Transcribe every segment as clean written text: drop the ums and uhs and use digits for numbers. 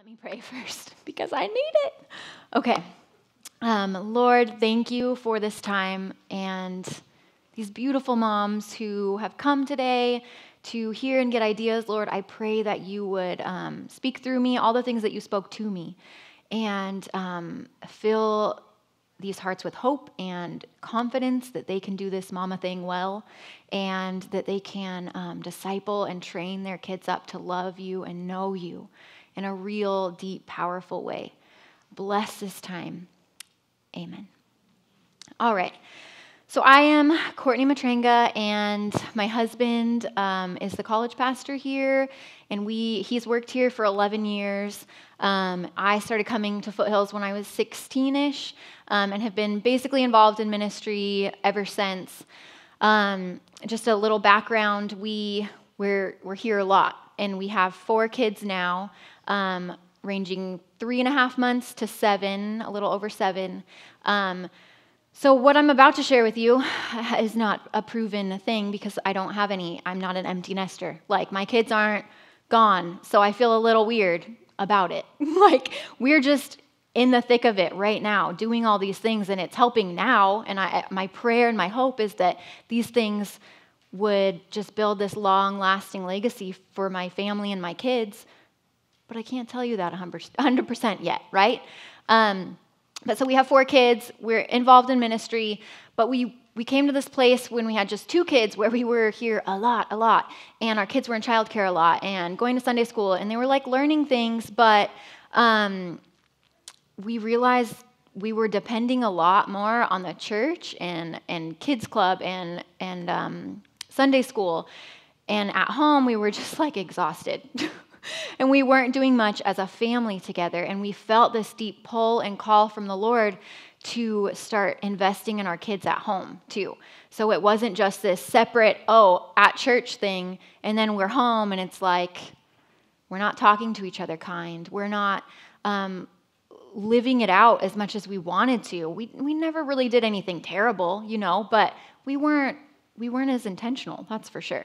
me pray first because I need it. Okay. Lord, thank you for this time and these beautiful moms who have come today to hear and get ideas. Lord, I pray that you would speak through me all the things that you spoke to me and fill these hearts with hope and confidence that they can do this mama thing well and that they can disciple and train their kids up to love you and know you in a real, deep, powerful way. Bless this time. Amen. All right. So I am Courtney Matrenga, and my husband is the college pastor here, and he's worked here for 11 years. I started coming to Foothills when I was 16-ish, and have been basically involved in ministry ever since. Just a little background, we're here a lot, and we have 4 kids now, ranging 3.5 months to 7, a little over 7. So what I'm about to share with you is not a proven thing because I don't have any. I'm not an empty nester. Like, my kids aren't gone, so I feel a little weird about it. Like, we're just in the thick of it right now, doing all these things, and it's helping now. And my prayer and my hope is that these things would just build this long-lasting legacy for my family and my kids. But I can't tell you that 100% yet, right? But so we have 4 kids. We're involved in ministry, but we came to this place when we had just 2 kids where we were here a lot, and our kids were in childcare a lot and going to Sunday school, and they were like learning things, but we realized we were depending a lot more on the church and kids club and Sunday school, and at home we were just like exhausted. And we weren't doing much as a family together, and we felt this deep pull and call from the Lord to start investing in our kids at home too. So it wasn't just this separate, at church thing, and then we're home and it's like, we're not talking to each other kind. We're not living it out as much as we wanted to. We never really did anything terrible, but we weren't as intentional, that's for sure.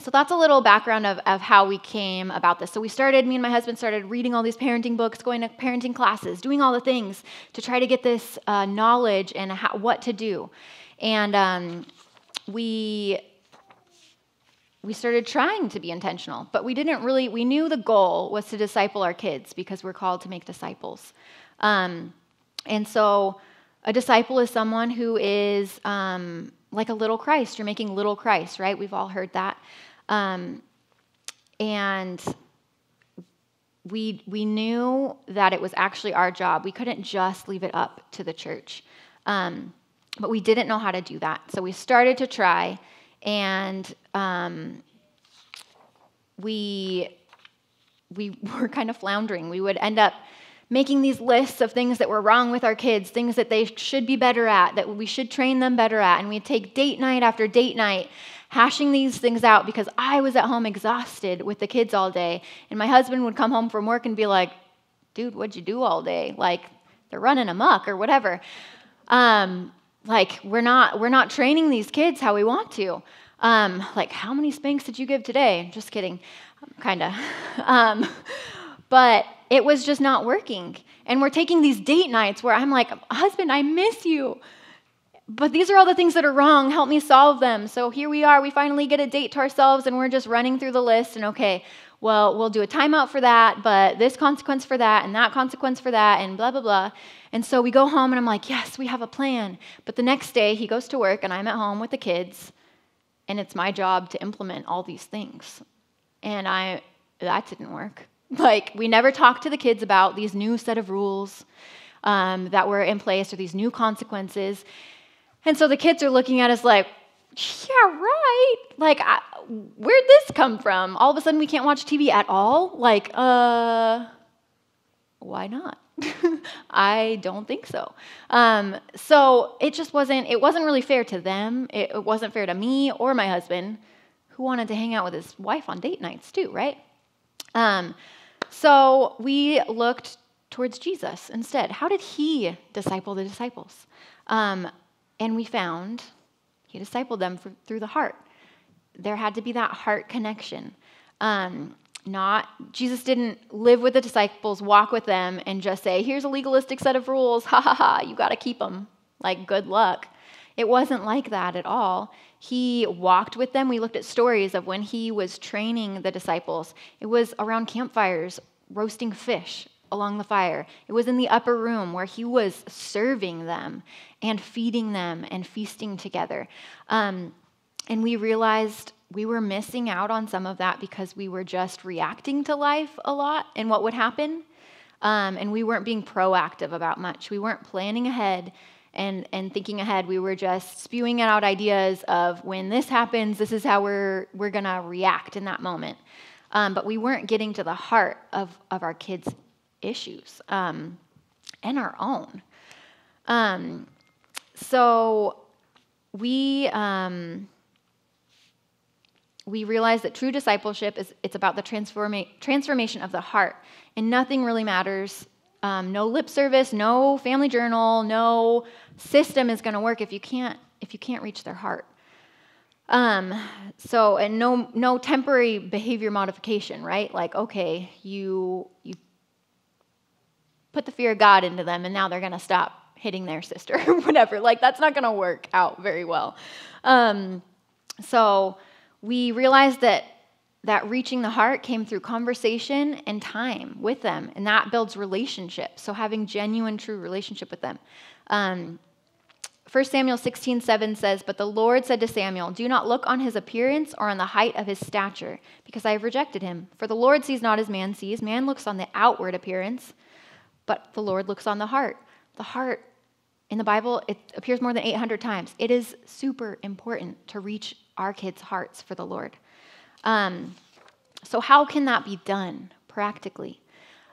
So that's a little background of how we came about this. So me and my husband started reading all these parenting books, going to parenting classes, doing all the things to try to get this knowledge and what to do. And we started trying to be intentional, but we knew the goal was to disciple our kids because we're called to make disciples. And so a disciple is someone who is like a little Christ. You're making little Christ, right? We've all heard that. And we knew that it was actually our job. We couldn't just leave it up to the church. But we didn't know how to do that. So we started to try, and we were kind of floundering. We would end up making these lists of things that were wrong with our kids, things that they should be better at, that we should train them better at. And we'd take date night after date night, hashing these things out because I was at home exhausted with the kids all day. And my husband would come home from work and be like, dude, what'd you do all day? Like, they're running amok or whatever. Like, we're not training these kids how we want to. Like, how many spanks did you give today? Just kidding, kind of. But it was just not working. And we're taking these date nights where I'm like, husband, I miss you. But these are all the things that are wrong. Help me solve them. So here we are. We finally get a date to ourselves, and we're just running through the list. And okay, well, we'll do a timeout for that, but this consequence for that, and that consequence for that, and blah, blah, blah. And so we go home, and I'm like, yes, we have a plan. But the next day, he goes to work, and I'm at home with the kids, and it's my job to implement all these things. And that didn't work. Like, we never talked to the kids about these new set of rules that were in place or these new consequences. And so the kids are looking at us like, yeah, right. Like, where'd this come from? All of a sudden we can't watch TV at all? Like, why not? I don't think so. So it wasn't really fair to them. It wasn't fair to me or my husband, who wanted to hang out with his wife on date nights too, right? So we looked towards Jesus instead. How did he disciple the disciples? And we found he discipled them through the heart. There had to be that heart connection. Jesus didn't live with the disciples, walk with them, and just say, here's a legalistic set of rules, ha ha ha, you got to keep them, like good luck. It wasn't like that at all. He walked with them. We looked at stories of when he was training the disciples. It was around campfires, roasting fish along the fire. It was in the upper room where he was serving them and feeding them and feasting together. And we realized we were missing out on some of that because we were just reacting to life a lot and what would happen. And we weren't being proactive about much. We weren't planning ahead and thinking ahead. We were just spewing out ideas of when this happens, this is how we're going to react in that moment. But we weren't getting to the heart of our kids' issues and our own. So we realize that true discipleship it's about the transformation of the heart, and nothing really matters. No lip service, no family journal, no system is going to work if you can't reach their heart. And no temporary behavior modification, right? Like, okay, you put the fear of God into them, and now they're going to stop hitting their sister or whatever. Like, that's not going to work out very well. So we realized that reaching the heart came through conversation and time with them, and that builds relationship. So having genuine, true relationship with them. 1 Samuel 16:7 says, "But the Lord said to Samuel, 'Do not look on his appearance or on the height of his stature, because I have rejected him. For the Lord sees not as man sees. Man looks on the outward appearance, but the Lord looks on the heart.'" The heart, in the Bible, it appears more than 800 times. It is super important to reach our kids' hearts for the Lord. So how can that be done practically?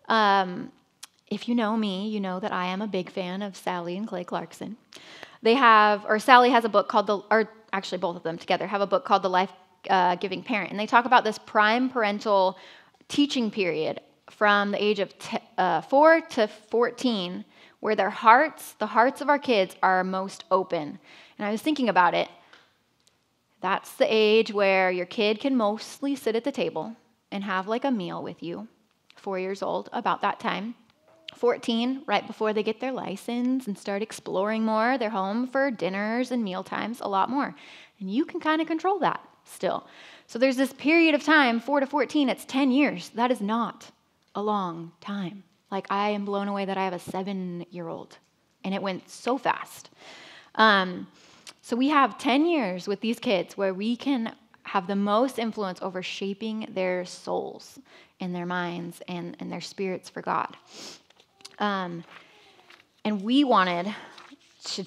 If you know me, you know that I am a big fan of Sally and Clay Clarkson. Sally has a book called actually both of them together have a book called The Life-Giving Parent. And they talk about this prime parental teaching period from the age of 4 to 14, where the hearts of our kids are most open. And I was thinking about it. That's the age where your kid can mostly sit at the table and have like a meal with you. 4 years old, about that time. 14, right before they get their license and start exploring more. They're home for dinners and meal times a lot more. And you can kind of control that still. So there's this period of time, 4 to 14, it's 10 years. That is not a long time. Like, I am blown away that I have a 7-year-old, and it went so fast. So we have 10 years with these kids where we can have the most influence over shaping their souls and their minds and their spirits for God. And we wanted to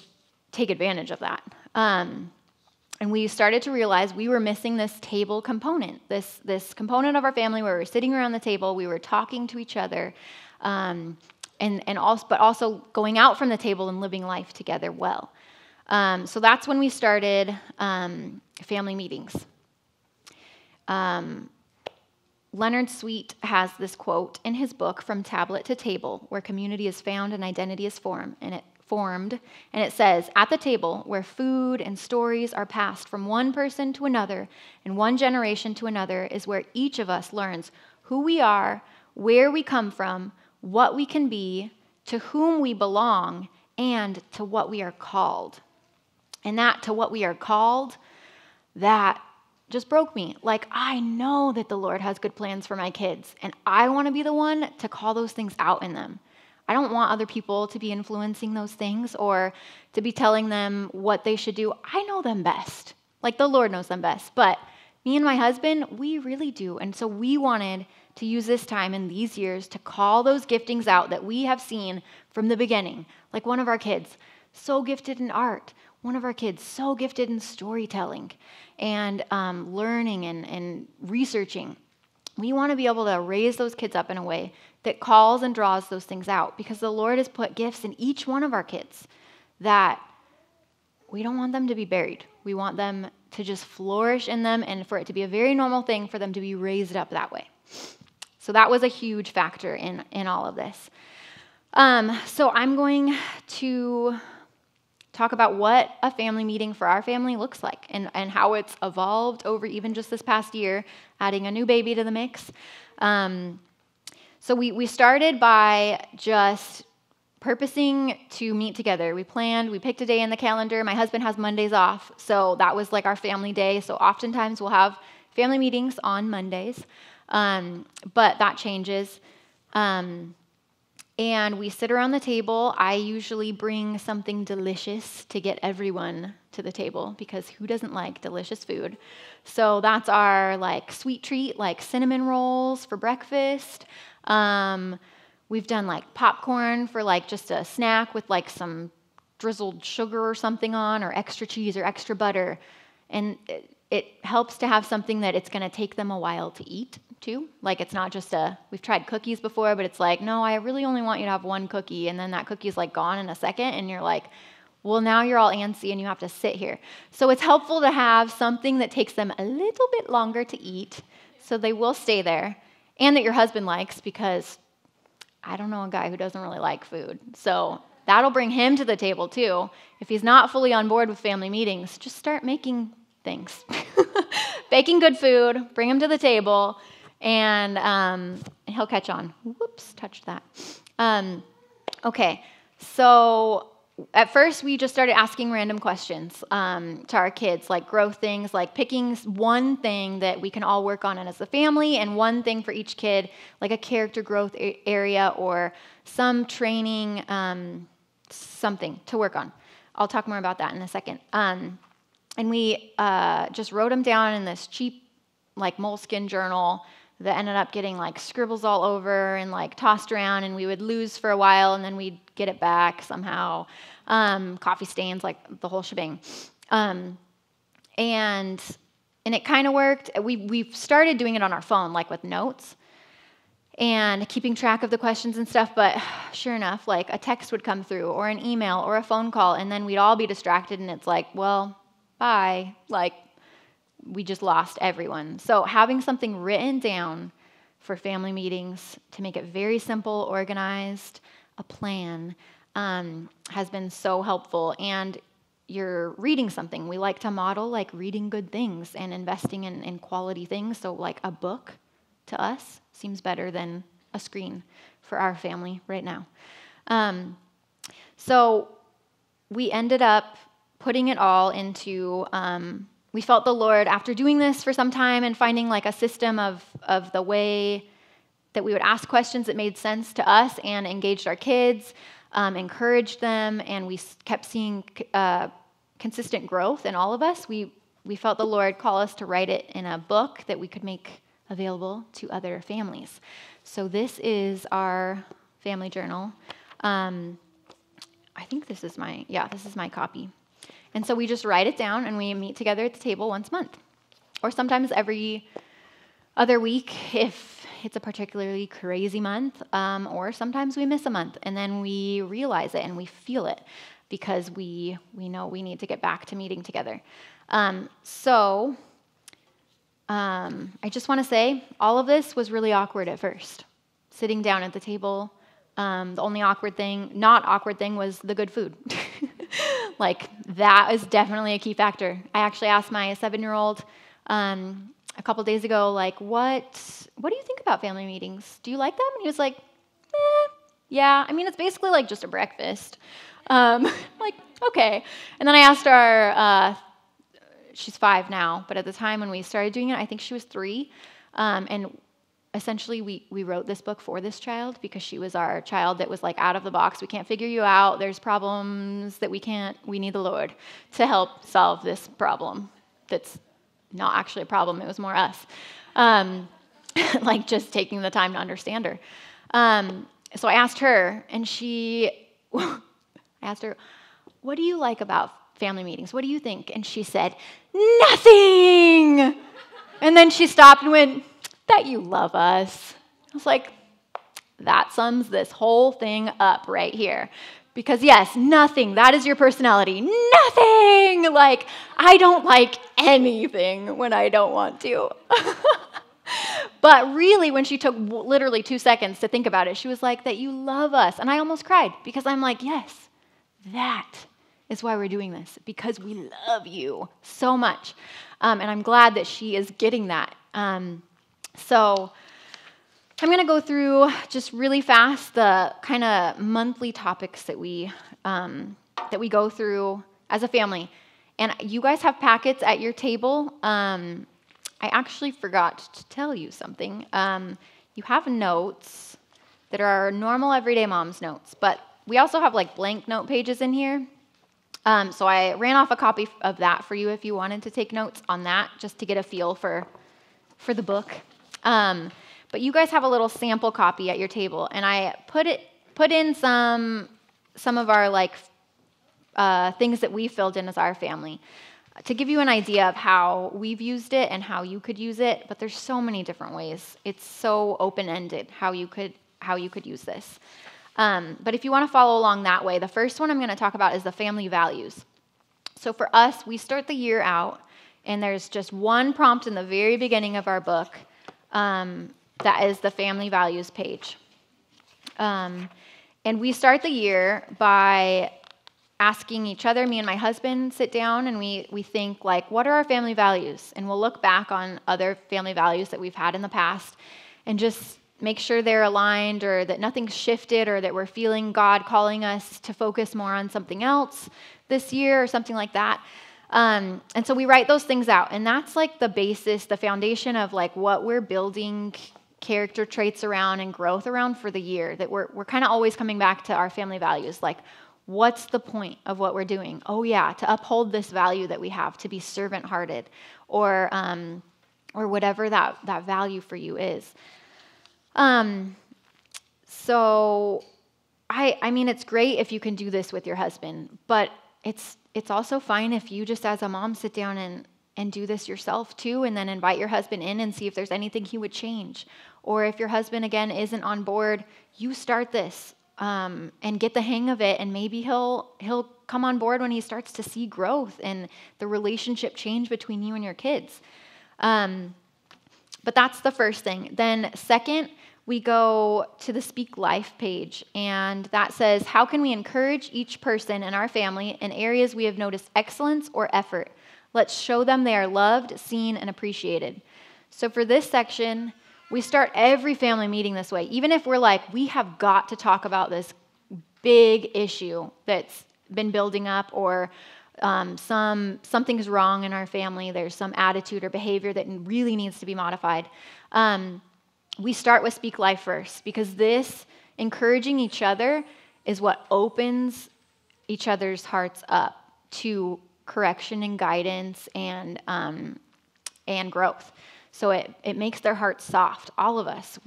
take advantage of that. And we started to realize we were missing this table component, this component of our family where we were sitting around the table, we were talking to each other, but also going out from the table and living life together well. So that's when we started family meetings. Leonard Sweet has this quote in his book, From Tablet to Table, where community is found and identity is formed, and it says, "At the table, where food and stories are passed from one person to another and one generation to another, is where each of us learns who we are, where we come from, what we can be, to whom we belong, and to what we are called." And that to what we are called, that just broke me. Like, I know that the Lord has good plans for my kids, and I want to be the one to call those things out in them. I don't want other people to be influencing those things or to be telling them what they should do. I know them best. Like, the Lord knows them best. But me and my husband, we really do. And so we wanted to use this time in these years to call those giftings out that we have seen from the beginning. Like, one of our kids, so gifted in art. One of our kids, so gifted in storytelling and learning and researching. We want to be able to raise those kids up in a way that calls and draws those things out, because the Lord has put gifts in each one of our kids that we don't want them to be buried. We want them to just flourish in them and for it to be a very normal thing for them to be raised up that way. So that was a huge factor in all of this. So I'm going to talk about what a family meeting for our family looks like and how it's evolved over even just this past year, adding a new baby to the mix. So we started by just purposing to meet together. We picked a day in the calendar. My husband has Mondays off, so that was like our family day. So oftentimes we'll have family meetings on Mondays, but that changes. And we sit around the table. I usually bring something delicious to get everyone to the table, because who doesn't like delicious food? So that's our like sweet treat, like cinnamon rolls for breakfast. We've done like popcorn for like just a snack with like some drizzled sugar or something on, or extra cheese or extra butter. And it helps to have something that it's going to take them a while to eat too. Like it's not just we've tried cookies before, but it's like, no, I really only want you to have one cookie. And then that cookie is like gone in a second. And you're like, well, now you're all antsy and you have to sit here. So it's helpful to have something that takes them a little bit longer to eat, so they will stay there, and that your husband likes, because I don't know a guy who doesn't really like food. So that'll bring him to the table too. If he's not fully on board with family meetings, just start making things. Baking good food, bring him to the table, and he'll catch on. Whoops, touched that. Okay, so at first we just started asking random questions to our kids, like growth things, like picking one thing that we can all work on as a family, and one thing for each kid, like a character growth area or some training, something to work on. I'll talk more about that in a second. And we just wrote them down in this cheap, like moleskin journal that ended up getting like scribbles all over and like tossed around, and we would lose for a while, and then we'd get it back somehow. Coffee stains, like the whole shebang. And it kind of worked. We've started doing it on our phone, like with notes, and keeping track of the questions and stuff, but sure enough, like a text would come through, or an email, or a phone call, and then we'd all be distracted, and it's like, well, bye. Like, we just lost everyone. So having something written down for family meetings to make it very simple, organized, a plan, has been so helpful. And you're reading something. We like to model like reading good things and investing in quality things. So like a book to us seems better than a screen for our family right now. So we ended up putting it all into, we felt the Lord, after doing this for some time and finding like a system of the way that we would ask questions that made sense to us and engaged our kids, encouraged them, and we kept seeing consistent growth in all of us. We felt the Lord call us to write it in a book that we could make available to other families. So this is our family journal. I think this is my copy. And so we just write it down, and we meet together at the table once a month, or sometimes every other week if it's a particularly crazy month, or sometimes we miss a month, and then we realize it and we feel it because we know we need to get back to meeting together. I just want to say all of this was really awkward at first. Sitting down at the table, the only not awkward thing was the good food. Like, that is definitely a key factor. I actually asked my 7-year-old a couple days ago, like, what do you think about family meetings? Do you like them? And he was like, yeah. I mean, it's basically like just a breakfast. Like, okay. And then I asked our, she's 5 now, but at the time when we started doing it, I think she was 3. And essentially, we wrote this book for this child because she was our child that was like out of the box. We can't figure you out. There's problems that we need the Lord to help solve this problem. That's not actually a problem. It was more us. Like just taking the time to understand her. So I asked her, and I asked her, what do you like about family meetings? What do you think? And she said, nothing. And then she stopped and went, that you love us. I was like, that sums this whole thing up right here. Because yes, nothing, that is your personality. Nothing! Like, I don't like anything when I don't want to. But really, when she took literally 2 seconds to think about it, she was like, that you love us. And I almost cried because I'm like, yes, that is why we're doing this, because we love you so much. And I'm glad that she is getting that. So I'm going to go through just really fast the kind of monthly topics that we go through as a family. And you guys have packets at your table. I actually forgot to tell you something. You have notes that are normal everyday mom's notes, but we also have like blank note pages in here. So I ran off a copy of that for you if you wanted to take notes on that, just to get a feel for the book. But you guys have a little sample copy at your table, and I put in some of our like things that we filled in as our family to give you an idea of how we've used it and how you could use it. But there's so many different ways. It's so open-ended how you could use this. But if you want to follow along that way, the first one I'm going to talk about is the family values. So for us, we start the year out, and there's just one prompt in the very beginning of our book that is the family values page. And we start the year by asking each other, me and my husband sit down, and we think, like, what are our family values? And we'll look back on other family values that we've had in the past and just make sure they're aligned, or that nothing's shifted, or that we're feeling God calling us to focus more on something else this year or something like that. And so we write those things out, and that's like the basis, the foundation of like what we're building character traits around and growth around for the year, that we're kind of always coming back to our family values. Like, what's the point of what we're doing? Oh yeah, to uphold this value that we have, to be servant-hearted, or whatever that value for you is. So I mean, it's great if you can do this with your husband, but it's also fine if you just as a mom sit down and do this yourself too, and then invite your husband in and see if there's anything he would change. Or if your husband, again, isn't on board, you start this and get the hang of it, and maybe he'll come on board when he starts to see growth and the relationship change between you and your kids. But that's the first thing. Then second, we go to the Speak Life page, and that says, how can we encourage each person in our family in areas we have noticed excellence or effort? Let's show them they are loved, seen, and appreciated. So for this section, we start every family meeting this way. Even if we're like, we have got to talk about this big issue that's been building up, or something's wrong in our family, there's some attitude or behavior that really needs to be modified. We start with Speak Life first, because this, encouraging each other, is what opens each other's hearts up to correction and guidance and growth. So it makes their hearts soft. All of us,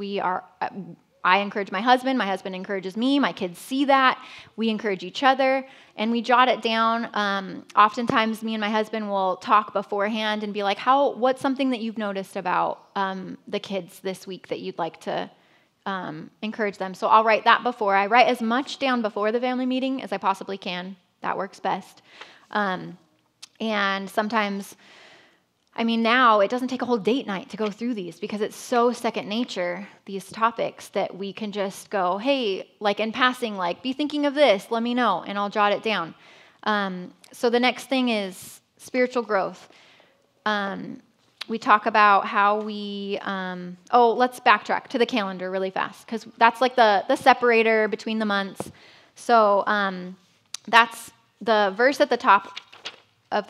I encourage my husband encourages me, my kids see that, we encourage each other, and we jot it down. Oftentimes, me and my husband will talk beforehand and be like, what's something that you've noticed about the kids this week that you'd like to encourage them? So I'll write that before. I write as much down before the family meeting as I possibly can. That works best. And sometimes, I mean, now it doesn't take a whole date night to go through these, because it's so second nature, these topics, that we can just go, hey, like in passing, like, be thinking of this, let me know, and I'll jot it down. So the next thing is spiritual growth. We talk about how we, let's backtrack to the calendar really fast, because that's like the separator between the months. So that's the verse at the top of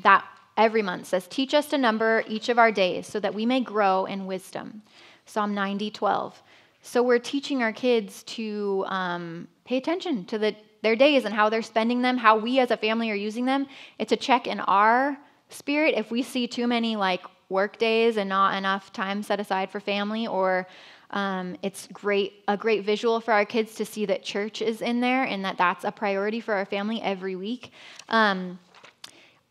that every month says, teach us to number each of our days so that we may grow in wisdom. Psalm 90:12. So we're teaching our kids to pay attention to their days and how they're spending them, how we as a family are using them. It's a check in our spirit if we see too many like work days and not enough time set aside for family, or it's a great visual for our kids to see that church is in there and that's a priority for our family every week.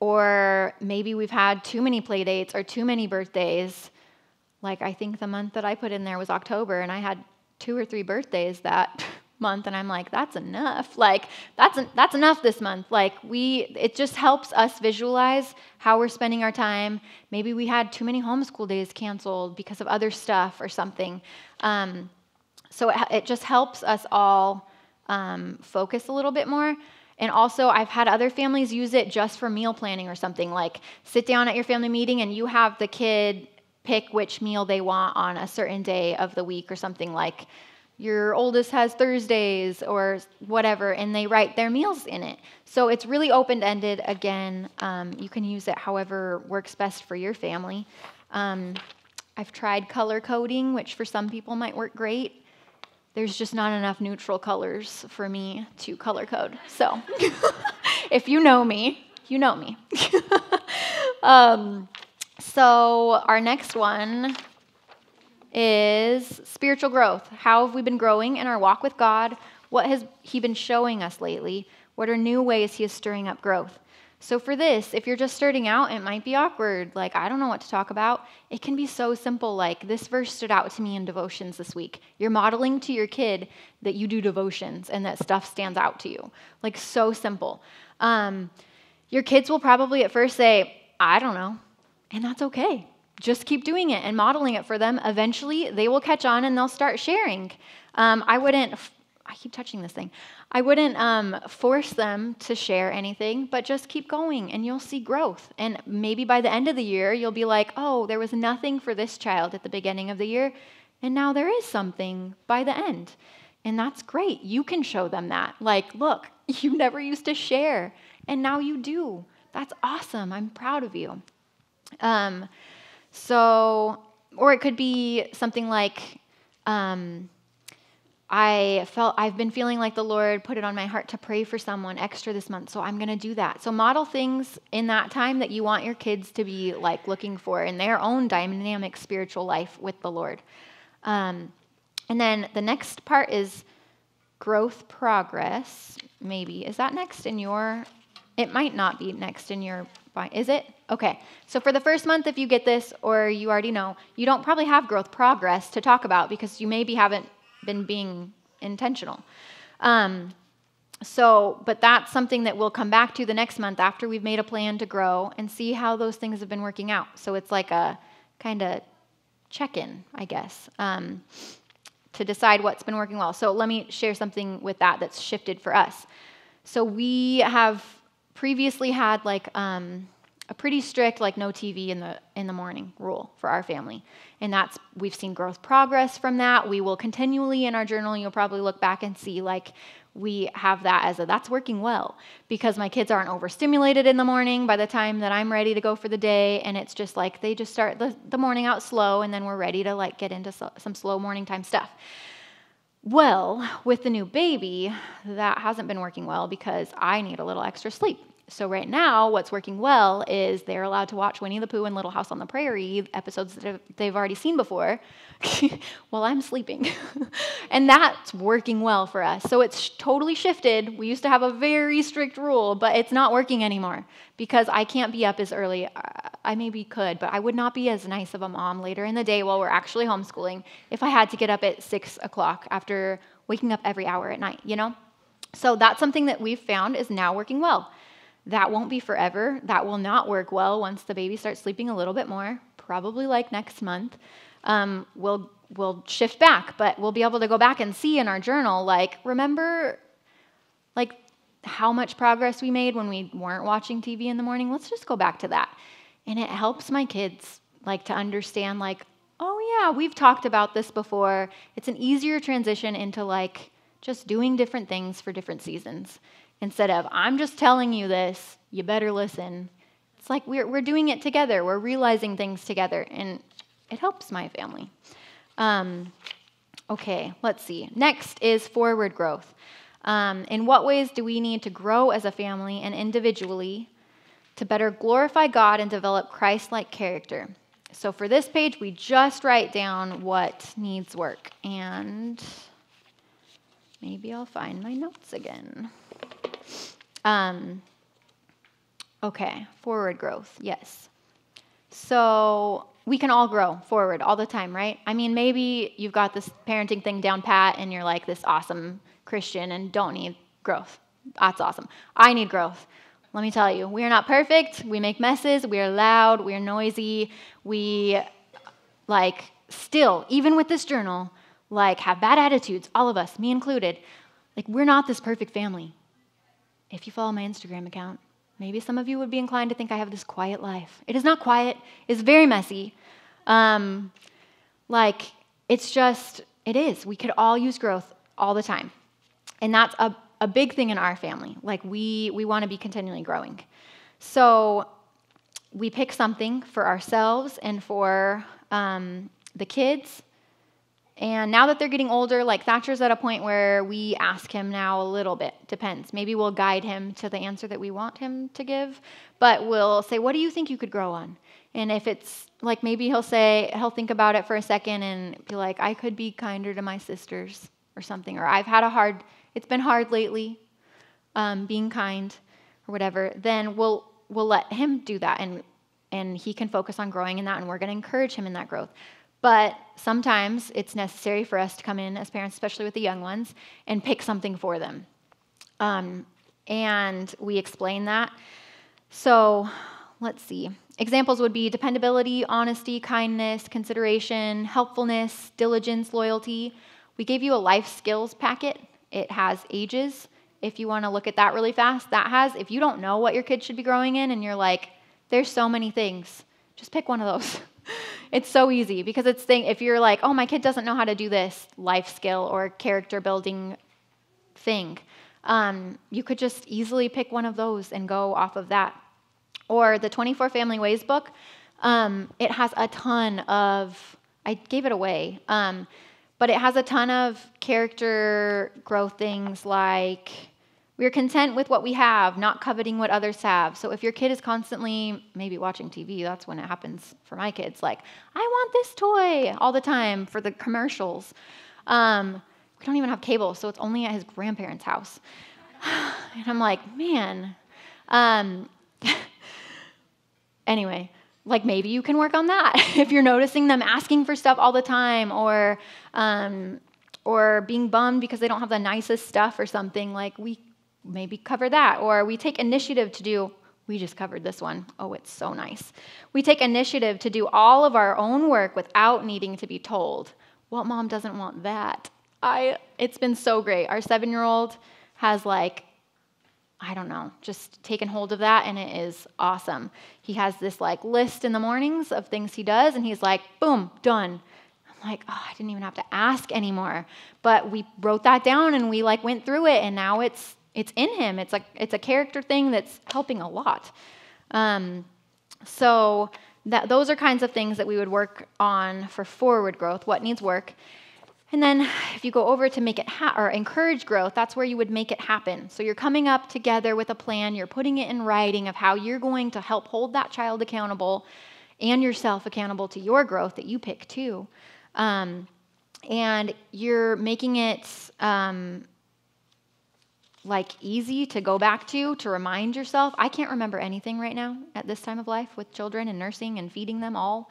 Or maybe we've had too many play dates or too many birthdays. Like, I think the month that I put in there was October, and I had 2 or 3 birthdays that month, and I'm like, that's enough. Like, that's enough this month. Like, it just helps us visualize how we're spending our time. Maybe we had too many homeschool days canceled because of other stuff or something. So it just helps us all focus a little bit more. And also, I've had other families use it just for meal planning or something. Like, sit down at your family meeting and you have the kid pick which meal they want on a certain day of the week or something, like your oldest has Thursdays or whatever, and they write their meals in it. So it's really open-ended. Again, you can use it however works best for your family. I've tried color coding, which for some people might work great. There's just not enough neutral colors for me to color code. So if you know me, you know me. So our next one is spiritual growth. How have we been growing in our walk with God? What has He been showing us lately? What are new ways He is stirring up growth? So for this, if you're just starting out, it might be awkward. Like, I don't know what to talk about. It can be so simple. Like, this verse stood out to me in devotions this week. You're modeling to your kid that you do devotions and that stuff stands out to you. Like, so simple. Your kids will probably at first say, I don't know, and that's okay. Just keep doing it and modeling it for them. Eventually, they will catch on and they'll start sharing. I keep touching this thing. I wouldn't force them to share anything, but just keep going and you'll see growth. And maybe by the end of the year, you'll be like, oh, there was nothing for this child at the beginning of the year, and now there is something by the end. And that's great. You can show them that. Like, look, you never used to share, and now you do. That's awesome. I'm proud of you. Or it could be something like, I've been feeling like the Lord put it on my heart to pray for someone extra this month, so I'm going to do that. So model things in that time that you want your kids to be like looking for in their own dynamic spiritual life with the Lord. And then the next part is growth progress, maybe. Is that next in your, it might not be next in your, is it? Okay. So for the first month, if you get this or you already know, you don't probably have growth progress to talk about because you maybe haven't been being intentional. But that's something that we'll come back to the next month after we've made a plan to grow and see how those things have been working out. So it's like a kind of check-in, I guess, to decide what's been working well. So let me share something with that that's shifted for us. So we have previously had like a pretty strict like no TV in the morning rule for our family. And we've seen growth progress from that. We will continually in our journal, you'll probably look back and see like we have that as that's working well because my kids aren't overstimulated in the morning by the time that I'm ready to go for the day. And it's just like they just start the morning out slow and then we're ready to like get into some slow morning time stuff. Well, with the new baby, that hasn't been working well because I need a little extra sleep. So right now, what's working well is they're allowed to watch Winnie the Pooh and Little House on the Prairie, episodes that they've already seen before, while I'm sleeping. And that's working well for us. So it's totally shifted. We used to have a very strict rule, but it's not working anymore because I can't be up as early. I maybe could, but I would not be as nice of a mom later in the day while we're actually homeschooling if I had to get up at 6 o'clock after waking up every hour at night, you know? So that's something that we've found is now working well. That won't be forever. That will not work well once the baby starts sleeping a little bit more, probably like next month. We'll shift back, but we'll be able to go back and see in our journal, like, remember, like, how much progress we made when we weren't watching TV in the morning? Let's just go back to that. And it helps my kids, like, to understand, like, oh, yeah, we've talked about this before. It's an easier transition into, like, just doing different things for different seasons. Instead of, I'm just telling you this, you better listen. It's like we're doing it together. We're realizing things together, and it helps my family. Okay, let's see. Next is forward growth. In what ways do we need to grow as a family and individually to better glorify God and develop Christ-like character? So for this page, we just write down what needs work. And maybe I'll find my notes again. Okay, forward growth, yes. So we can all grow forward all the time, right? I mean, maybe you've got this parenting thing down pat and you're like this awesome Christian and don't need growth. That's awesome. I need growth. Let me tell you, we are not perfect. We make messes. We are loud. We are noisy. We, like, still, even with this journal, like, have bad attitudes, all of us, me included. Like, we're not this perfect family. If you follow my Instagram account, maybe some of you would be inclined to think I have this quiet life. It is not quiet. It's very messy. Like, it is. We could all use growth all the time. And that's a big thing in our family. Like, we want to be continually growing. So we pick something for ourselves and for the kids. And now that they're getting older, like Thatcher's at a point where we ask him now a little bit. Depends. Maybe we'll guide him to the answer that we want him to give. But we'll say, what do you think you could grow on? And if it's like, maybe he'll think about it for a second and be like, I could be kinder to my sisters or something. Or it's been hard lately, being kind or whatever. Then we'll let him do that. And he can focus on growing in that. And we're going to encourage him in that growth. But sometimes it's necessary for us to come in as parents, especially with the young ones, and pick something for them. And we explain that. So let's see. Examples would be dependability, honesty, kindness, consideration, helpfulness, diligence, loyalty. We gave you a life skills packet. It has ages. If you want to look at that really fast, if you don't know what your kid should be growing in and you're like, there's so many things, just pick one of those. It's so easy because if you're like, oh, my kid doesn't know how to do this life skill or character building thing, you could just easily pick one of those and go off of that. Or the 24 Family Ways book, it has a ton of, I gave it away, but it has a ton of character growth things like, we are content with what we have, not coveting what others have. So if your kid is constantly maybe watching TV, that's when it happens for my kids. Like, I want this toy all the time for the commercials. We don't even have cable, so it's only at his grandparents' house. And I'm like, man. Anyway, like maybe you can work on that. If you're noticing them asking for stuff all the time or being bummed because they don't have the nicest stuff or something, like we maybe cover that. Or we take initiative we just covered this one. Oh, it's so nice. We take initiative to do all of our own work without needing to be told. What mom doesn't want that? It's been so great. Our 7-year-old has just taken hold of that, and it is awesome. He has this list in the mornings of things he does, and he's like, boom, done. I'm like, oh, I didn't even have to ask anymore. But we wrote that down, and we went through it, and now it's in him. It's a character thing that's helping a lot. So those are kinds of things that we would work on for forward growth, what needs work. And then if you go over to make it or encourage growth, that's where you would make it happen. So you're coming up together with a plan, you're putting it in writing of how you're going to help hold that child accountable and yourself accountable to your growth that you pick too. And you're making it easy to go back to remind yourself. I can't remember anything right now at this time of life with children and nursing and feeding them all.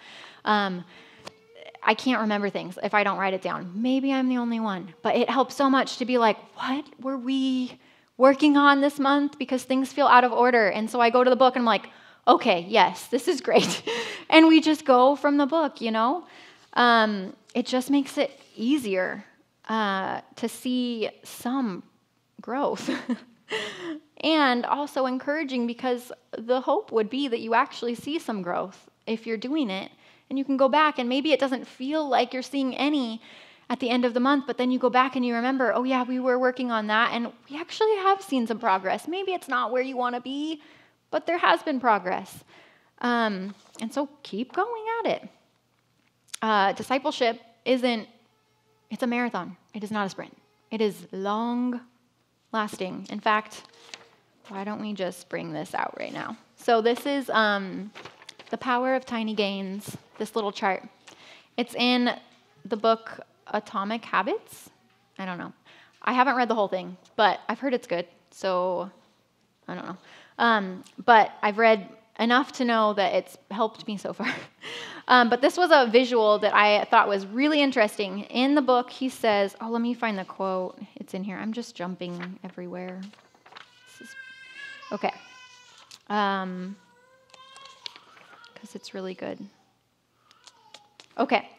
I can't remember things if I don't write it down. Maybe I'm the only one, but it helps so much to be like, what were we working on this month? Because things feel out of order. And so I go to the book and I'm like, okay, yes, this is great. And we just go from the book, It just makes it easier to see some growth. And also encouraging because the hope would be that you actually see some growth if you're doing it. And you can go back and maybe it doesn't feel like you're seeing any at the end of the month, but then you go back and you remember, oh yeah, we were working on that and we actually have seen some progress. Maybe it's not where you want to be, but there has been progress. And so keep going at it. Discipleship it's a marathon. It is not a sprint. It is long lasting. In fact, why don't we just bring this out right now? So this is The Power of Tiny Gains, this little chart. It's in the book Atomic Habits. I don't know. I haven't read the whole thing, but I've heard it's good, so I don't know. But I've read enough to know that it's helped me so far. But this was a visual that I thought was really interesting. In the book, he says, let me find the quote. It's in here. I'm just jumping everywhere. Okay. Because it's really good. Okay.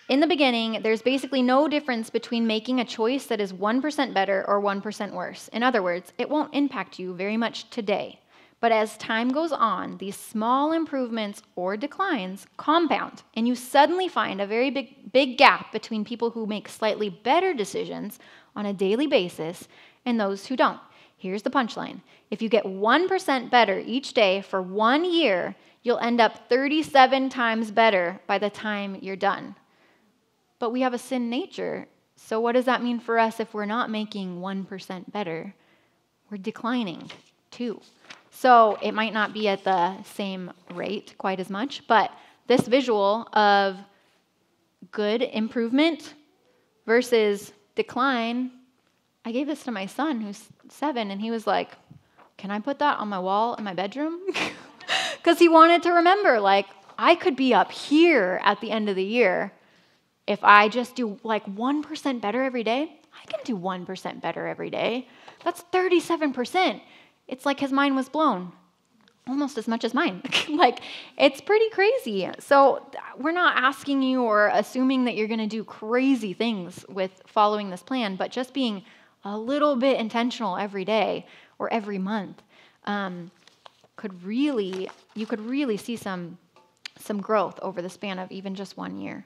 In the beginning, there's basically no difference between making a choice that is 1% better or 1% worse. In other words, it won't impact you very much today. But as time goes on, these small improvements or declines compound, and you suddenly find a very big gap between people who make slightly better decisions on a daily basis and those who don't. Here's the punchline. If you get 1% better each day for 1 year, you'll end up 37 times better by the time you're done. But we have a sin nature, so what does that mean for us if we're not making 1% better? We're declining too. So it might not be at the same rate quite as much, but this visual of good improvement versus decline, I gave this to my son who's 7, and he was like, can I put that on my wall in my bedroom? Because he wanted to remember, like, I could be up here at the end of the year if I just do like 1% better every day. I can do 1% better every day. That's 37%. It's like his mind was blown, almost as much as mine. Like, it's pretty crazy. So we're not asking you or assuming that you're going to do crazy things with following this plan, but just being a little bit intentional every day or every month you could really see some growth over the span of even just 1 year.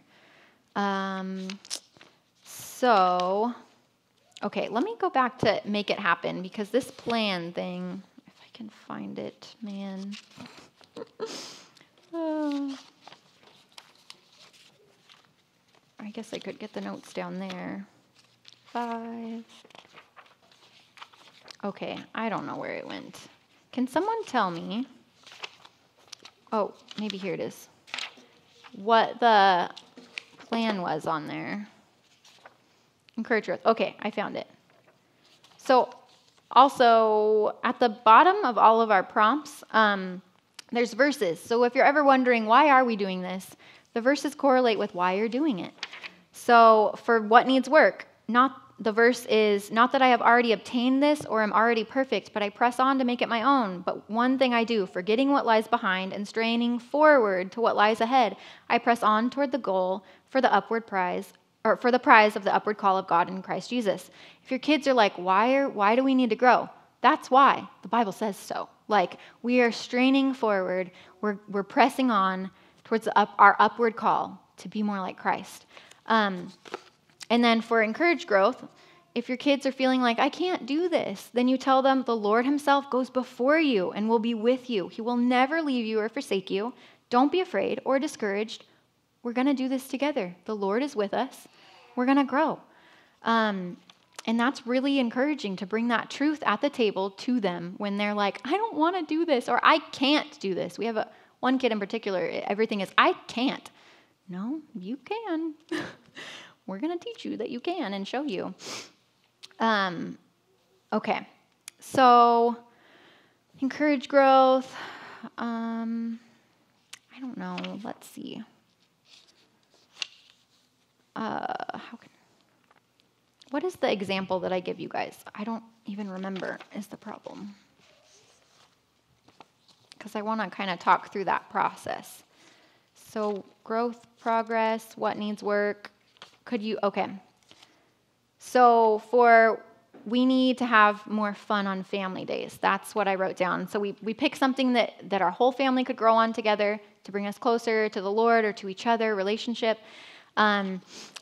Okay, let me go back to make it happen, because this plan thing, if I can find it, man. I guess I could get the notes down there. 5. Okay, I don't know where it went. Can someone tell me? Oh, maybe here it is. What the plan was on there. Encourage growth. Okay, I found it. So also at the bottom of all of our prompts, there's verses. So if you're ever wondering, why are we doing this? The verses correlate with why you're doing it. So for what needs work, the verse is, not that I have already obtained this or am already perfect, but I press on to make it my own. But one thing I do, forgetting what lies behind and straining forward to what lies ahead, I press on toward the goal for the prize of the upward call of God in Christ Jesus. If your kids are like, why do we need to grow? That's why. The Bible says so. Like, we are straining forward. We're pressing on towards our upward call to be more like Christ. And then for encouraged growth, if your kids are feeling like, I can't do this, then you tell them the Lord himself goes before you and will be with you. He will never leave you or forsake you. Don't be afraid or discouraged. We're going to do this together. The Lord is with us. We're going to grow. And that's really encouraging to bring that truth at the table to them when they're like, I don't want to do this, or I can't do this. We have one kid in particular, everything is, I can't. No, you can. We're going to teach you that you can and show you. Okay, so encourage growth. I don't know. Let's see. What is the example that I give you guys? I don't even remember is the problem. Because I want to kind of talk through that process. So growth, progress, what needs work. Okay. So we need to have more fun on family days. That's what I wrote down. So we pick something that our whole family could grow on together to bring us closer to the Lord or to each other, relationship.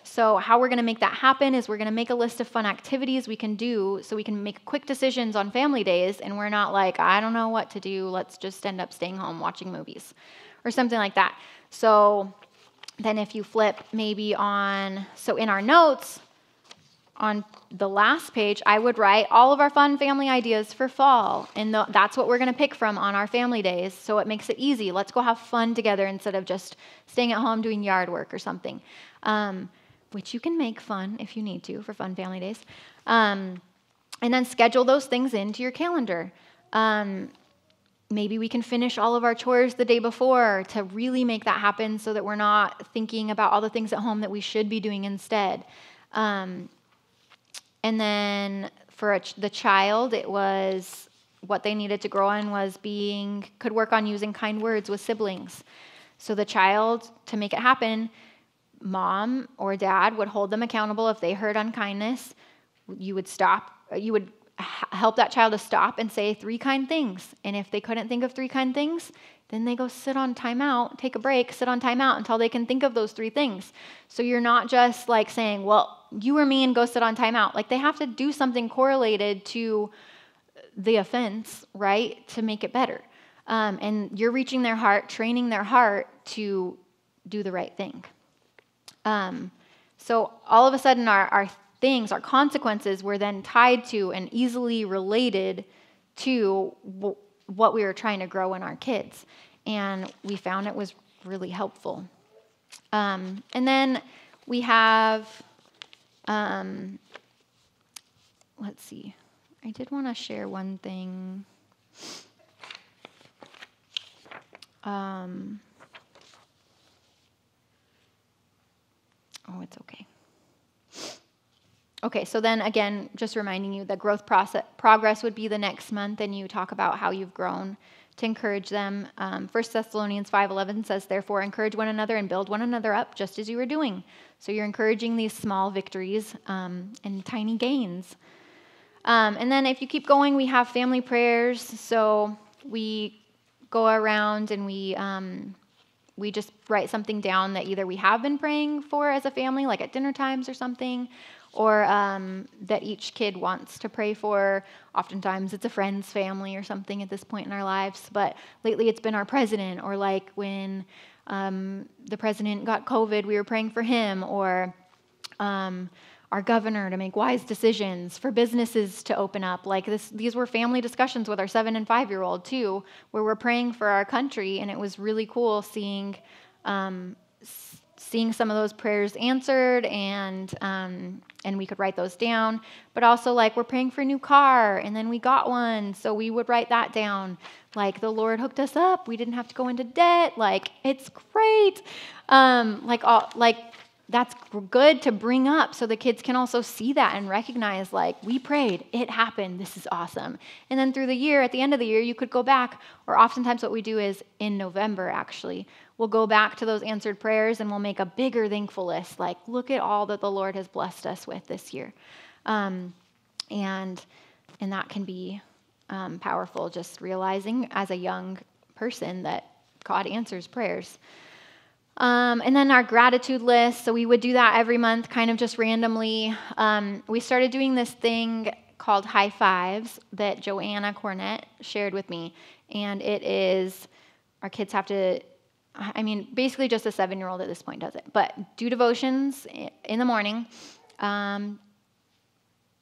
So how we're going to make that happen is we're going to make a list of fun activities we can do so we can make quick decisions on family days, and we're not like, I don't know what to do, let's just end up staying home watching movies or something like that. So then if you flip maybe in our notes, on the last page, I would write all of our fun family ideas for fall, and that's what we're going to pick from on our family days, so it makes it easy. Let's go have fun together instead of just staying at home doing yard work or something, which you can make fun if you need to for fun family days. And then schedule those things into your calendar. Maybe we can finish all of our chores the day before to really make that happen so that we're not thinking about all the things at home that we should be doing instead. And then for the child, it was what they needed to grow on could work on using kind words with siblings. So the child, to make it happen, mom or dad would hold them accountable if they heard unkindness. You would stop. You would help that child to stop and say 3 kind things. And if they couldn't think of 3 kind things, then they go sit on timeout, take a break, sit on timeout until they can think of those 3 things. So you're not just like saying, well, you were mean, go sit on timeout. Like they have to do something correlated to the offense, right, to make it better. And you're reaching their heart, training their heart to do the right thing. So all of a sudden our things, our consequences were then tied to and easily related to what we were trying to grow in our kids. And we found it was really helpful. And then we have, let's see, I did want to share one thing. Oh, it's okay. Okay, so then again, just reminding you that progress would be the next month, and you talk about how you've grown to encourage them. 1 Thessalonians 5:11 says, therefore, encourage one another and build one another up just as you were doing. So you're encouraging these small victories and tiny gains. And then if you keep going, we have family prayers. So we go around and we just write something down that either we have been praying for as a family, like at dinner times or something, or that each kid wants to pray for. Oftentimes it's a friend's family or something at this point in our lives, but lately it's been our president, or like when the president got COVID, we were praying for him, or our governor to make wise decisions, for businesses to open up. Like these were family discussions with our 7 and 5-year-old too, where we're praying for our country, and it was really cool seeing some of those prayers answered, and we could write those down. But also, like, we're praying for a new car, and then we got one, so we would write that down. Like, the Lord hooked us up. We didn't have to go into debt. Like, it's great. That's good to bring up so the kids can also see that and recognize, like, we prayed, it happened, this is awesome. And then through the year, at the end of the year, you could go back, or oftentimes what we do is in November, actually, we'll go back to those answered prayers and we'll make a bigger thankful list, like, look at all that the Lord has blessed us with this year. And that can be powerful, just realizing as a young person that God answers prayers. And then our gratitude list. So we would do that every month, kind of just randomly. We started doing this thing called High Fives that Joanna Cornett shared with me. And it is, our kids have to, basically just a 7-year-old at this point does it. But do devotions in the morning.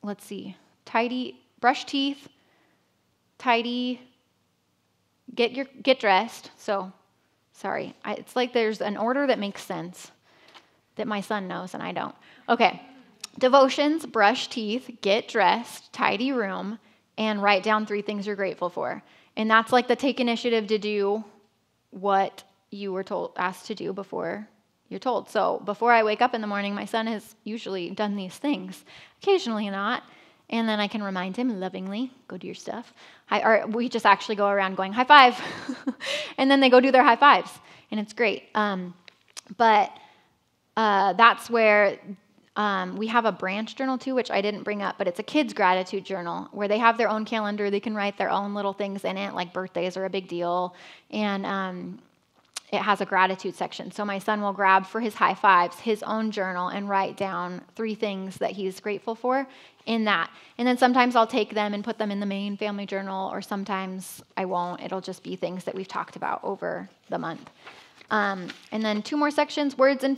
Let's see. Brush teeth, tidy, get dressed. So, sorry. It's like there's an order that makes sense that my son knows and I don't. Okay. Devotions, brush teeth, get dressed, tidy room, and write down 3 things you're grateful for. And that's like the take initiative to do what you were asked to do before you're told. So before I wake up in the morning, my son has usually done these things, occasionally not. And then I can remind him lovingly, go do your stuff. Or we just actually go around going, high five. And then they go do their high fives. And it's great. But that's where we have a branch journal too, which I didn't bring up, but it's a kid's gratitude journal where they have their own calendar. They can write their own little things in it, like birthdays are a big deal. And it has a gratitude section. So my son will grab for his high fives his own journal and write down 3 things that he's grateful for in that. And then sometimes I'll take them and put them in the main family journal, or sometimes I won't. It'll just be things that we've talked about over the month. And then 2 more sections, words and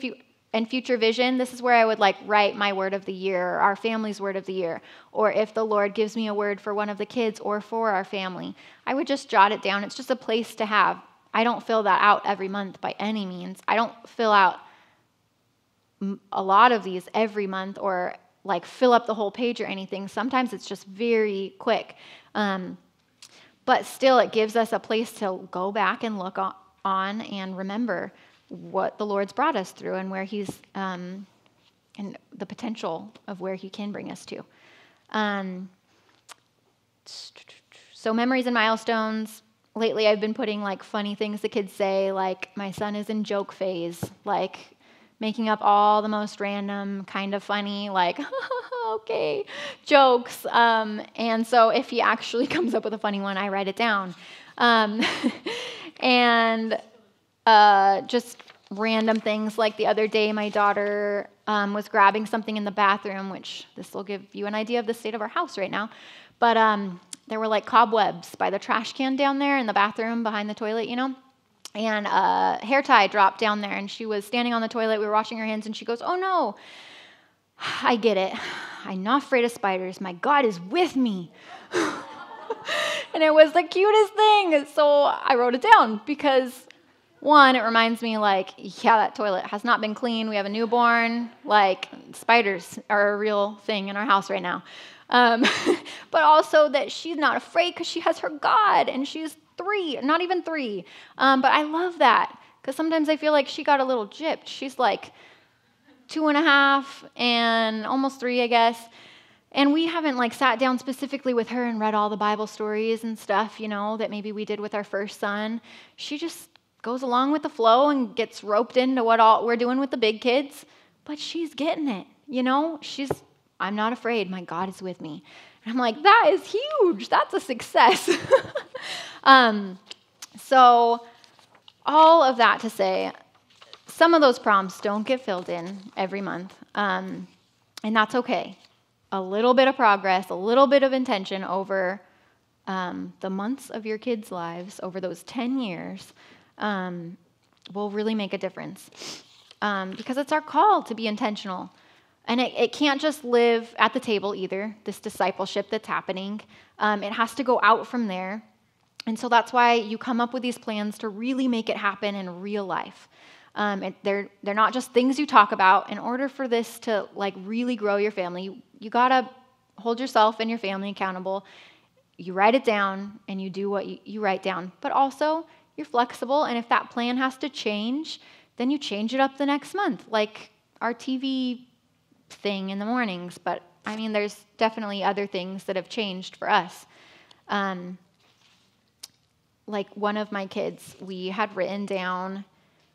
future vision. This is where I would write my word of the year, or our family's word of the year, or if the Lord gives me a word for one of the kids or for our family, I would just jot it down. It's just a place to have. I don't fill that out every month by any means. I don't fill out a lot of these every month or fill up the whole page or anything. Sometimes it's just very quick. But still, it gives us a place to go back and look on and remember what the Lord's brought us through and where He's, and the potential of where He can bring us to. So memories and milestones. Lately, I've been putting funny things the kids say, like my son is in joke phase, making up all the most random kind of funny, okay, jokes. And so if he actually comes up with a funny one, I write it down. Um, and just random things, like the other day, my daughter was grabbing something in the bathroom, which this will give you an idea of the state of our house right now. But there were like cobwebs by the trash can down there in the bathroom behind the toilet, and a hair tie dropped down there, and she was standing on the toilet. We were washing her hands, and she goes, "Oh no, I get it. I'm not afraid of spiders. My God is with me." And it was the cutest thing. So I wrote it down because, one, it reminds me, yeah, that toilet has not been clean. We have a newborn. Spiders are a real thing in our house right now. But also that she's not afraid because she has her God, and she's 3, not even 3. But I love that because sometimes I feel like she got a little gypped. She's like 2.5 and almost 3, I guess. And we haven't sat down specifically with her and read all the Bible stories and stuff, that maybe we did with our first son. She just goes along with the flow and gets roped into what all we're doing with the big kids. But she's getting it, I'm not afraid. My God is with me. And I'm like, that is huge. That's a success. So all of that to say, some of those prompts don't get filled in every month. And that's okay. A little bit of progress, a little bit of intention over the months of your kids' lives, over those 10 years, will really make a difference. Because it's our call to be intentional. And it can't just live at the table either, this discipleship that's happening. It has to go out from there. And so that's why you come up with these plans to really make it happen in real life. They're not just things you talk about. In order for this to really grow your family, you got to hold yourself and your family accountable. You write it down and you do what you write down. But also, you're flexible, and if that plan has to change, then you change it up the next month, like our TV thing in the mornings. But there's definitely other things that have changed for us. Like one of my kids, we had written down,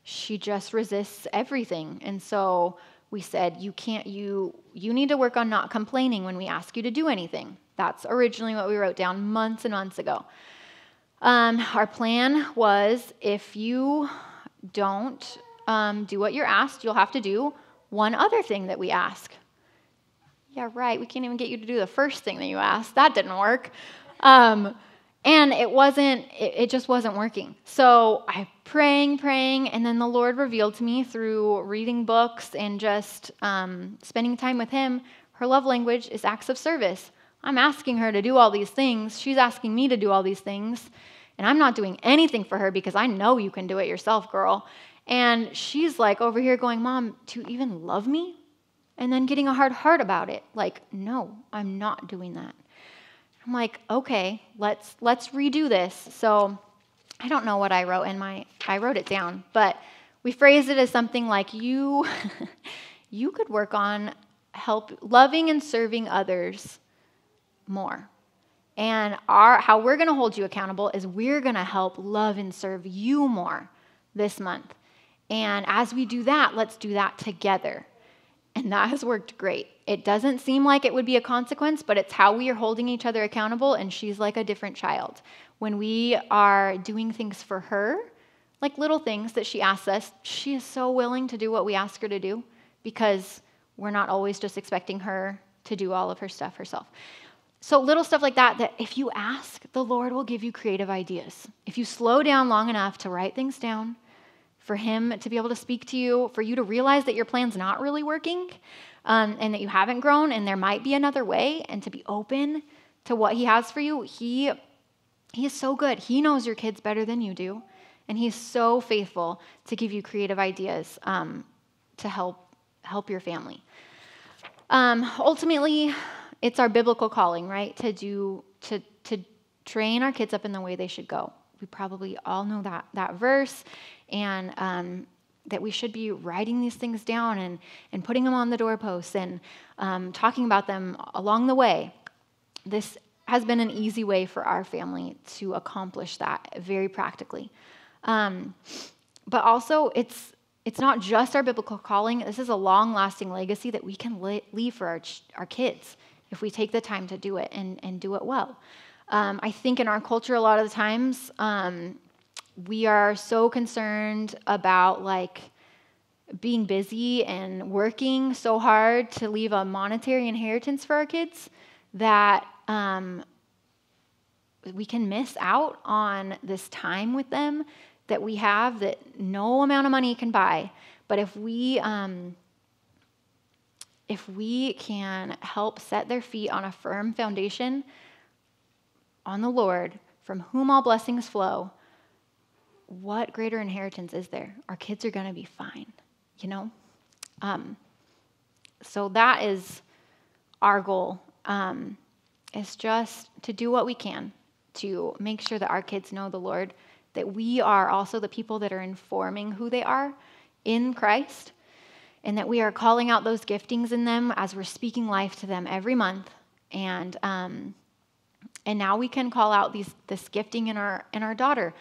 she just resists everything. And so we said, you need to work on not complaining when we ask you to do anything. That's originally what we wrote down months and months ago. Our plan was, if you don't do what you're asked, you'll have to do one other thing that we ask. Yeah, right. We can't even get you to do the first thing that you asked. That didn't work. And it just wasn't working. So I praying, and then the Lord revealed to me through reading books and just spending time with Him, her love language is acts of service. I'm asking her to do all these things. She's asking me to do all these things. And I'm not doing anything for her because I know you can do it yourself, girl. And she's over here going, "Mom, do you even love me?" And then getting a hard heart about it. No, I'm not doing that. I'm like, okay, let's redo this. So I don't know what I wrote I wrote it down, but we phrased it as something like, you could work on loving and serving others more. And how we're going to hold you accountable is we're going to help love and serve you more this month. And as we do that, let's do that together. And that has worked great. It doesn't seem like it would be a consequence, but it's how we are holding each other accountable, and she's like a different child. When we are doing things for her, like little things that she asks us, she is so willing to do what we ask her to do because we're not always just expecting her to do all of her stuff herself. So little stuff like that if you ask, the Lord will give you creative ideas. If you slow down long enough to write things down, for Him to be able to speak to you, for you to realize that your plan's not really working, and that you haven't grown, and there might be another way, and to be open to what He has for you. He is so good. He knows your kids better than you do, and He's so faithful to give you creative ideas to help your family. Ultimately, it's our biblical calling, right? To train our kids up in the way they should go. We probably all know that verse, and that we should be writing these things down and putting them on the doorposts and talking about them along the way. This has been an easy way for our family to accomplish that very practically. But also, it's not just our biblical calling. This is a long-lasting legacy that we can leave for our kids if we take the time to do it and do it well. I think in our culture, a lot of the times, we are so concerned about like being busy and working so hard to leave a monetary inheritance for our kids that we can miss out on this time with them that we have that no amount of money can buy. But if we can help set their feet on a firm foundation on the Lord, from whom all blessings flow, what greater inheritance is there? Our kids are going to be fine, you know? So that is our goal, is just to do what we can to make sure that our kids know the Lord, that we are also the people that are informing who they are in Christ, and that we are calling out those giftings in them as we're speaking life to them every month. And now we can call out this gifting in our daughter.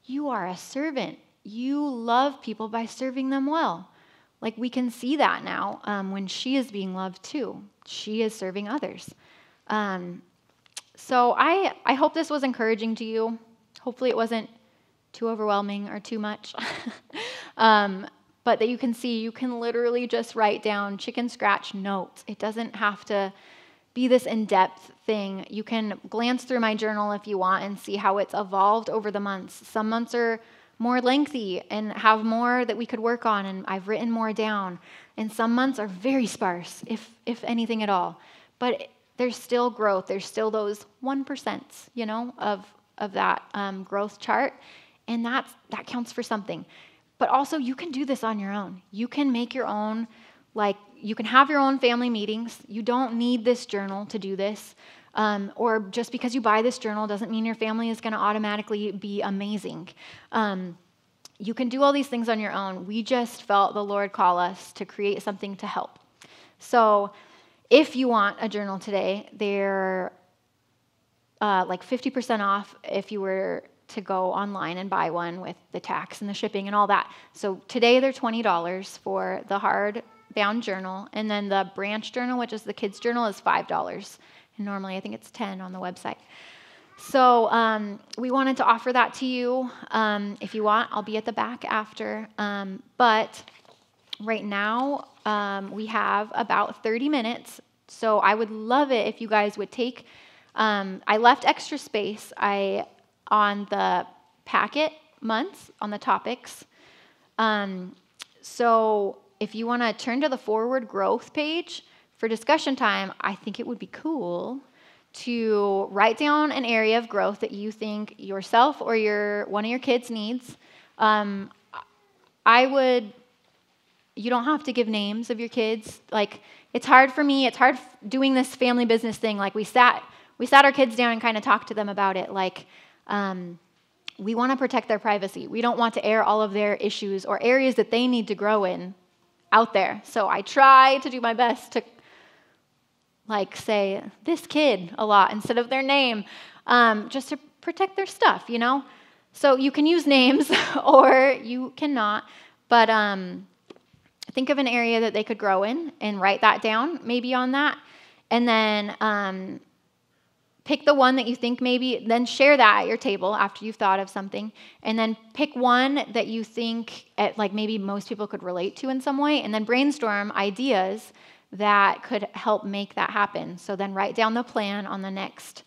You are a servant. You love people by serving them well. Like we can see that now when she is being loved too. She is serving others. So I hope this was encouraging to you. Hopefully it wasn't too overwhelming or too much. But that you can see, you can literally just write down chicken scratch notes. It doesn't have to be this in-depth thing. You can glance through my journal if you want and see how it's evolved over the months. Some months are more lengthy and have more that we could work on, and I've written more down. And some months are very sparse, if anything at all. But there's still growth. There's still those 1%, you know, of that growth chart, and that counts for something. But also, you can do this on your own. You can make your own, like, you can have your own family meetings. You don't need this journal to do this. Or just because you buy this journal doesn't mean your family is going to automatically be amazing. You can do all these things on your own. We just felt the Lord call us to create something to help. So if you want a journal today, they're like 50% off if you were to go online and buy one with the tax and the shipping and all that. So today they're $20 for the hardbound journal, and then the branch journal, which is the kids' journal, is $5. And normally I think it's $10 on the website. So we wanted to offer that to you. If you want, I'll be at the back after. But right now we have about 30 minutes. So I would love it if you guys would take, I left extra space on the packet months, on the topics. So if you want to turn to the forward growth page for discussion time, I think it would be cool to write down an area of growth that you think yourself or one of your kids needs. You don't have to give names of your kids. Like, it's hard for me. It's hard doing this family business thing. Like, we sat our kids down and kind of talked to them about it. Like, we want to protect their privacy. We don't want to air all of their issues or areas that they need to grow in out there. So I try to do my best to say this kid a lot instead of their name, just to protect their stuff, you know? So you can use names or you cannot, but think of an area that they could grow in and write that down maybe on that. And then pick the one that you think then share that at your table after you've thought of something. And then pick one that you think maybe most people could relate to in some way, and then brainstorm ideas that could help make that happen. So then write down the plan on the next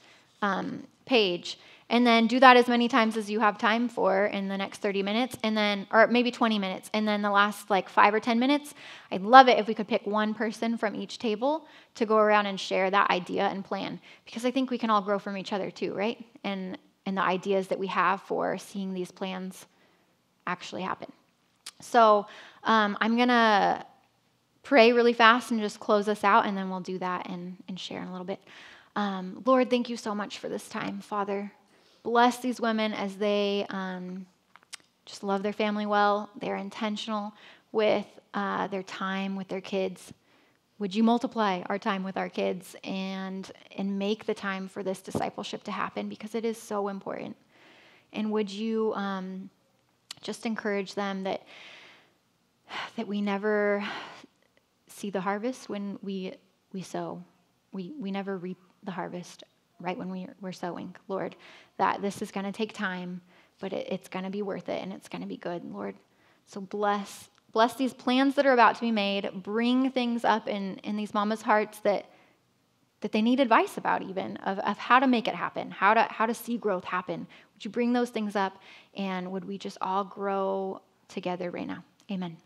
page. And then do that as many times as you have time for in the next 30 minutes, or maybe 20 minutes. And then the last 5 or 10 minutes, I'd love it if we could pick one person from each table to go around and share that idea and plan. Because I think we can all grow from each other too, right? And the ideas that we have for seeing these plans actually happen. So I'm going to pray really fast and just close us out, and then we'll do that and share in a little bit. Lord, thank you so much for this time, Father. Bless these women as they just love their family well. They're intentional with their time with their kids. Would you multiply our time with our kids and make the time for this discipleship to happen, because it is so important. And would you just encourage them that that we never see the harvest when we sow. We never reap the harvest right when we're sowing, Lord, that this is going to take time, but it's going to be worth it and it's going to be good, Lord. So bless these plans that are about to be made. Bring things up in these mamas' hearts that they need advice about, even of how to make it happen, how to see growth happen. Would you bring those things up, and would we just all grow together right now? Amen.